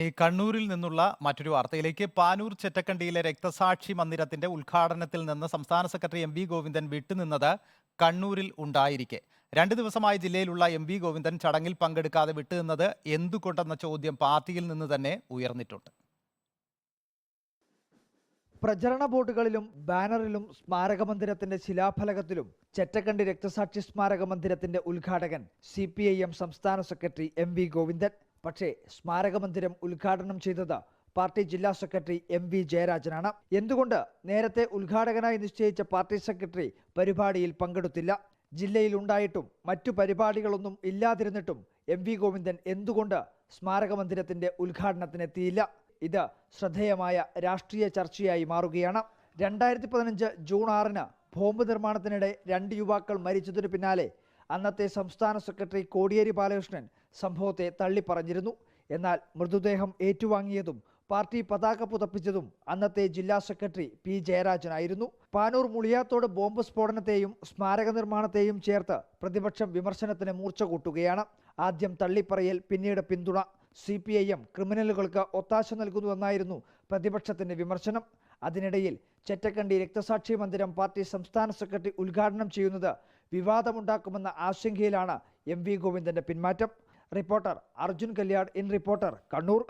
കണ്ണൂരിൽ നിന്നുള്ള മറ്റൊരു വാർത്തയിലേക്ക്. പാനൂർ ചെറ്റക്കണ്ടിയിലെ രക്തസാക്ഷി മന്ദിരത്തിന്റെ ഉദ്ഘാടനത്തിൽ നിന്ന് സംസ്ഥാന സെക്രട്ടറി എം വി ഗോവിന്ദൻ വിട്ടുനിന്നത് കണ്ണൂരിൽ ഉണ്ടായിരിക്കെ 2 ദിവസമായി ജില്ലയിലുള്ള എം വി ഗോവിന്ദൻ ചടങ്ങിൽ പങ്കെടുക്കാതെ വിട്ടുനിന്നത് എന്തുകൊണ്ടെന്ന ചോദ്യം പാർട്ടിയിൽ നിന്ന് തന്നെ ഉയർന്നിട്ടുണ്ട്. പ്രചരണ ബോർഡുകളിലും ബാനറിലും സ്മാരക മന്ദിരത്തിന്റെ ശിലാഫലകത്തിലും ചെറ്റക്കണ്ടി രക്തസാക്ഷി സ്മാരക മന്ദിരത്തിന്റെ ഉദ്ഘാടകൻ CPIM സംസ്ഥാന സെക്രട്ടറി എം വി ഗോവിന്ദൻ. പക്ഷേ സ്മാരക മന്ദിരം ഉദ്ഘാടനം ചെയ്തത് പാർട്ടി ജില്ലാ സെക്രട്ടറി MV ജയരാജനാണ്. എന്തുകൊണ്ട് നേരത്തെ ഉദ്ഘാടകനായി നിശ്ചയിച്ച പാർട്ടി സെക്രട്ടറി പരിപാടിയിൽ പങ്കെടുത്തില്ല? ജില്ലയിൽ ഉണ്ടായിട്ടും മറ്റു പരിപാടികളൊന്നും ഇല്ലാതിരുന്നിട്ടും MV ഗോവിന്ദൻ എന്തുകൊണ്ട് സ്മാരക മന്ദിരത്തിന്റെ ഉദ്ഘാടനത്തിനെത്തിയില്ല? ഇത് ശ്രദ്ധേയമായ രാഷ്ട്രീയ ചർച്ചയായി മാറുകയാണ്. 2015 ജൂൺ 6-ന് ബോംബ് നിർമ്മാണത്തിനിടെ 2 യുവാക്കൾ മരിച്ചതിനു പിന്നാലെ അന്നത്തെ സംസ്ഥാന സെക്രട്ടറി കോടിയേരി ബാലകൃഷ്ണൻ സംഭവത്തെ തള്ളിപ്പറഞ്ഞിരുന്നു. എന്നാൽ മൃതദേഹം ഏറ്റുവാങ്ങിയതും പാർട്ടി പതാക പുതപ്പിച്ചതും അന്നത്തെ ജില്ലാ സെക്രട്ടറി P ജയരാജനായിരുന്നു. പാനൂർ മുളിയാത്തോട് ബോംബ് സ്ഫോടനത്തെയും സ്മാരക നിർമ്മാണത്തെയും ചേർത്ത് പ്രതിപക്ഷം വിമർശനത്തിന് മൂർച്ച കൂട്ടുകയാണ്. ആദ്യം തള്ളിപ്പറയൽ, പിന്നീട് പിന്തുണ. CPIM ക്രിമിനലുകൾക്ക് ഒത്താശ നൽകുന്നുവെന്നായിരുന്നു പ്രതിപക്ഷത്തിന്റെ വിമർശനം. അതിനിടയിൽ ചെറ്റക്കണ്ടി രക്തസാക്ഷി മന്ദിരം പാർട്ടി സംസ്ഥാന സെക്രട്ടറി ഉദ്ഘാടനം ചെയ്യുന്നത് വിവാദമുണ്ടാക്കുമെന്ന ആശങ്കയിലാണ് MV ഗോവിന്ദന്റെ പിന്മാറ്റം. Reporter Arjun Kalyad, in reporter, Kannur.